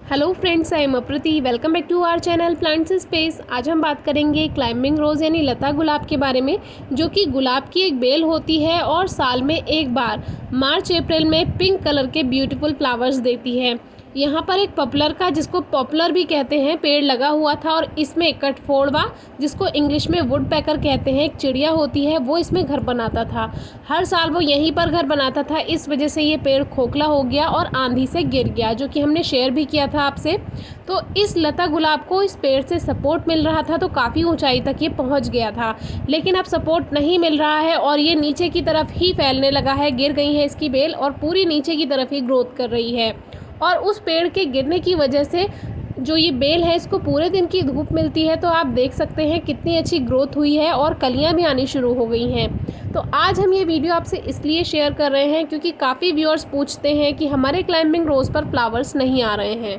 Hello friends, I am Aprati. Welcome back to our channel plants space. आज हम बात करेंगे क्लाइंबिंग रोज़ यानी लता गुलाब के बारे में, जो कि गुलाब की एक बेल होती है और साल में एक बार मार्च अप्रैल में पिंक कलर के ब्यूटीफुल फ्लावर्स देती है। यहाँ पर एक पॉपुलर का, जिसको पॉपुलर भी कहते हैं, पेड़ लगा हुआ था और इसमें कठफोड़वा, जिसको इंग्लिश में वुड पैकर कहते हैं, एक चिड़िया होती है, वो इसमें घर बनाता था। हर साल वो यहीं पर घर बनाता था, इस वजह से ये पेड़ खोखला हो गया और आंधी से गिर गया, जो कि हमने शेयर भी किया था आपसे। तो इस लता गुलाब को इस पेड़ से सपोर्ट मिल रहा था, तो काफ़ी ऊंचाई तक ये पहुंच गया था। लेकिन अब सपोर्ट नहीं मिल रहा है और ये नीचे की तरफ ही फैलने लगा है। गिर गई है इसकी बेल और पूरी नीचे की तरफ ही ग्रोथ कर रही है। और उस पेड़ के गिरने की वजह से जो ये बेल है, इसको पूरे दिन की धूप मिलती है, तो आप देख सकते हैं कितनी अच्छी ग्रोथ हुई है और कलियां भी आनी शुरू हो गई हैं। तो आज हम ये वीडियो आपसे इसलिए शेयर कर रहे हैं क्योंकि काफ़ी व्यूअर्स पूछते हैं कि हमारे क्लाइंबिंग रोज़ पर फ्लावर्स नहीं आ रहे हैं।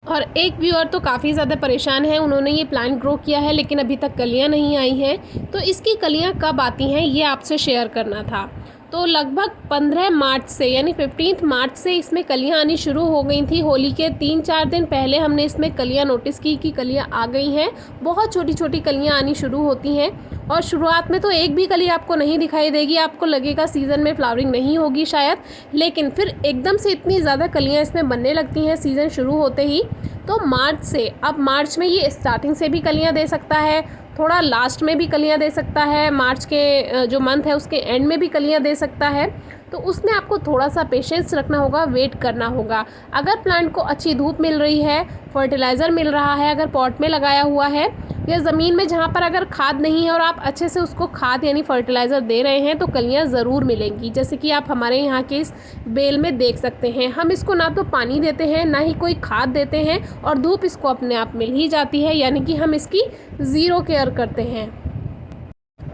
और एक व्यूअर तो काफ़ी ज़्यादा परेशान है, उन्होंने ये प्लांट ग्रो किया है लेकिन अभी तक कलियां नहीं आई हैं। तो इसकी कलियां कब आती हैं ये आपसे शेयर करना था। तो लगभग 15 मार्च से यानी 15 मार्च से इसमें कलियां आनी शुरू हो गई थी। होली के 3-4 दिन पहले हमने इसमें कलियां नोटिस की कि कलियां आ गई हैं। बहुत छोटी छोटी कलियां आनी शुरू होती हैं और शुरुआत में तो एक भी कली आपको नहीं दिखाई देगी, आपको लगेगा सीज़न में फ्लावरिंग नहीं होगी शायद। लेकिन फिर एकदम से इतनी ज़्यादा कलियां इसमें बनने लगती हैं सीज़न शुरू होते ही। तो मार्च से, अब मार्च में ये स्टार्टिंग से भी कलियां दे सकता है, थोड़ा लास्ट में भी कलियां दे सकता है, मार्च के जो मंथ है उसके एंड में भी कलियां दे सकता है। तो उसमें आपको थोड़ा सा पेशेंस रखना होगा, वेट करना होगा। अगर प्लांट को अच्छी धूप मिल रही है, फर्टिलाइज़र मिल रहा है, अगर पॉट में लगाया हुआ है या ज़मीन में जहाँ पर अगर खाद नहीं है और आप अच्छे से उसको खाद यानी फर्टिलाइज़र दे रहे हैं, तो कलियाँ ज़रूर मिलेंगी। जैसे कि आप हमारे यहाँ के इस बेल में देख सकते हैं, हम इसको ना तो पानी देते हैं ना ही कोई खाद देते हैं और धूप इसको अपने आप मिल ही जाती है, यानी कि हम इसकी ज़ीरो केयर करते हैं।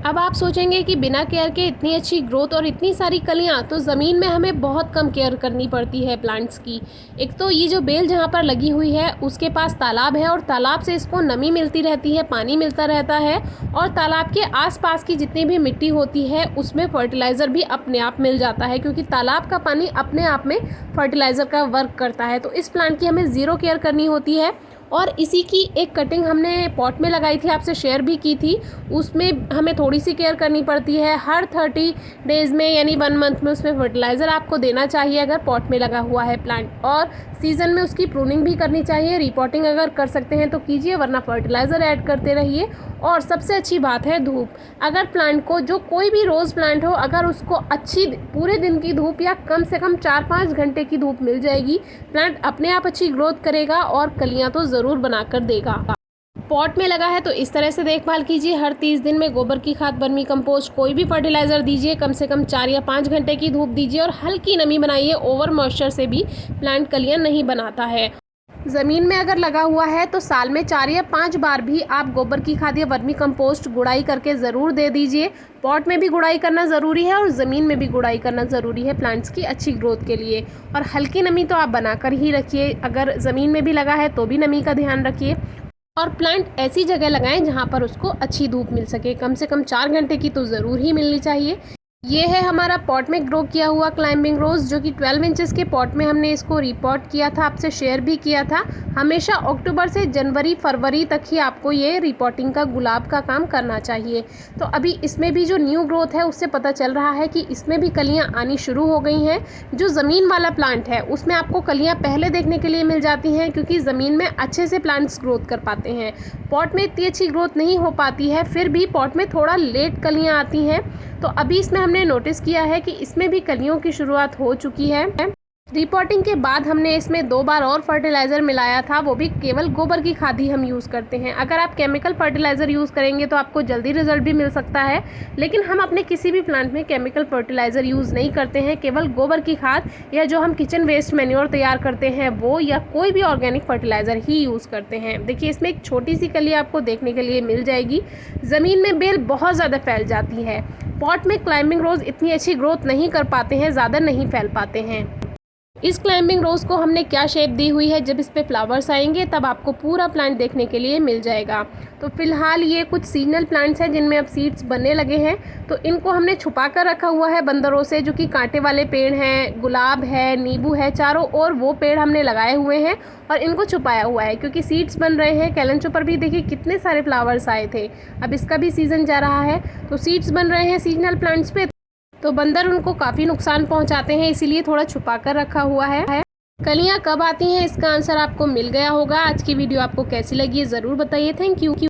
अब आप सोचेंगे कि बिना केयर के इतनी अच्छी ग्रोथ और इतनी सारी कलियां, तो ज़मीन में हमें बहुत कम केयर करनी पड़ती है प्लांट्स की। एक तो ये जो बेल जहाँ पर लगी हुई है उसके पास तालाब है और तालाब से इसको नमी मिलती रहती है, पानी मिलता रहता है और तालाब के आसपास की जितनी भी मिट्टी होती है उसमें फर्टिलाइज़र भी अपने आप मिल जाता है, क्योंकि तालाब का पानी अपने आप में फर्टिलाइज़र का वर्क करता है। तो इस प्लांट की हमें ज़ीरो केयर करनी होती है। और इसी की एक कटिंग हमने पॉट में लगाई थी, आपसे शेयर भी की थी। उसमें हमें थोड़ी सी केयर करनी पड़ती है। हर 30 डेज़ में यानी 1 मंथ में उसमें फर्टिलाइज़र आपको देना चाहिए अगर पॉट में लगा हुआ है प्लांट, और सीज़न में उसकी प्रूनिंग भी करनी चाहिए। रिपोर्टिंग अगर कर सकते हैं तो कीजिए, वरना फर्टिलाइज़र ऐड करते रहिए। और सबसे अच्छी बात है धूप। अगर प्लांट को, जो कोई भी रोज़ प्लांट हो, अगर उसको अच्छी पूरे दिन की धूप या कम से कम 4-5 घंटे की धूप मिल जाएगी, प्लांट अपने आप अच्छी ग्रोथ करेगा और कलियां तो ज़रूर बनाकर देगा। पॉट में लगा है तो इस तरह से देखभाल कीजिए। हर 30 दिन में गोबर की खाद, वर्मी कंपोस्ट, कोई भी फर्टिलाइज़र दीजिए। कम से कम 4 या 5 घंटे की धूप दीजिए और हल्की नमी बनाइए। ओवर मॉइस्चर से भी प्लांट कलियां नहीं बनाता है। ज़मीन में अगर लगा हुआ है तो साल में 4 या 5 बार भी आप गोबर की खाद या वर्मी कंपोस्ट गुड़ाई करके ज़रूर दे दीजिए। पॉट में भी गुड़ाई करना ज़रूरी है और ज़मीन में भी गुड़ाई करना ज़रूरी है प्लांट्स की अच्छी ग्रोथ के लिए। और हल्की नमी तो आप बनाकर ही रखिए। अगर ज़मीन में भी लगा है तो भी नमी का ध्यान रखिए। और प्लांट ऐसी जगह लगाएं जहां पर उसको अच्छी धूप मिल सके। कम से कम 4 घंटे की तो ज़रूर ही मिलनी चाहिए। ये है हमारा पॉट में ग्रो किया हुआ क्लाइंबिंग रोज़, जो कि 12 इंचेस के पॉट में हमने इसको रिपोर्ट किया था, आपसे शेयर भी किया था। हमेशा अक्टूबर से जनवरी फरवरी तक ही आपको ये रिपोर्टिंग का, गुलाब का काम करना चाहिए। तो अभी इसमें भी जो न्यू ग्रोथ है उससे पता चल रहा है कि इसमें भी कलियां आनी शुरू हो गई हैं। जो ज़मीन वाला प्लांट है उसमें आपको कलियां पहले देखने के लिए मिल जाती हैं, क्योंकि ज़मीन में अच्छे से प्लांट्स ग्रोथ कर पाते हैं। पॉट में इतनी अच्छी ग्रोथ नहीं हो पाती है, फिर भी पॉट में थोड़ा लेट कलियाँ आती हैं। तो अभी इसमें हमने नोटिस किया है कि इसमें भी कलियों की शुरुआत हो चुकी है। रिपोर्टिंग के बाद हमने इसमें 2 बार और फर्टिलाइज़र मिलाया था, वो भी केवल गोबर की खाद ही हम यूज़ करते हैं। अगर आप केमिकल फर्टिलाइज़र यूज़ करेंगे तो आपको जल्दी रिजल्ट भी मिल सकता है, लेकिन हम अपने किसी भी प्लांट में केमिकल फर्टिलाइज़र यूज़ नहीं करते हैं। केवल गोबर की खाद या जो हम किचन वेस्ट मैन्योर तैयार करते हैं वो, या कोई भी ऑर्गेनिक फर्टिलाइज़र ही यूज़ करते हैं। देखिए, इसमें एक छोटी सी कली आपको देखने के लिए मिल जाएगी। ज़मीन में बेल बहुत ज़्यादा फैल जाती है। पॉट में क्लाइंबिंग रोज़ इतनी अच्छी ग्रोथ नहीं कर पाते हैं, ज़्यादा नहीं फैल पाते हैं। इस क्लाइंबिंग रोज़ को हमने क्या शेप दी हुई है, जब इस पे फ्लावर्स आएंगे तब आपको पूरा प्लांट देखने के लिए मिल जाएगा। तो फिलहाल ये कुछ सीजनल प्लांट्स हैं जिनमें अब सीड्स बनने लगे हैं, तो इनको हमने छुपा कर रखा हुआ है बंदरों से, जो कि कांटे वाले पेड़ हैं, गुलाब है, नींबू है, चारों ओर वो पेड़ हमने लगाए हुए हैं और इनको छुपाया हुआ है क्योंकि सीड्स बन रहे हैं। कैलेंचो पर भी देखिए कितने सारे फ्लावर्स आए थे, अब इसका भी सीज़न जा रहा है, तो सीड्स बन रहे हैं सीजनल प्लांट्स पे, तो बंदर उनको काफ़ी नुकसान पहुंचाते हैं, इसीलिए थोड़ा छुपा कर रखा हुआ है। कलियां कब आती हैं, इसका आंसर आपको मिल गया होगा। आज की वीडियो आपको कैसी लगी ज़रूर बताइए। Thank you.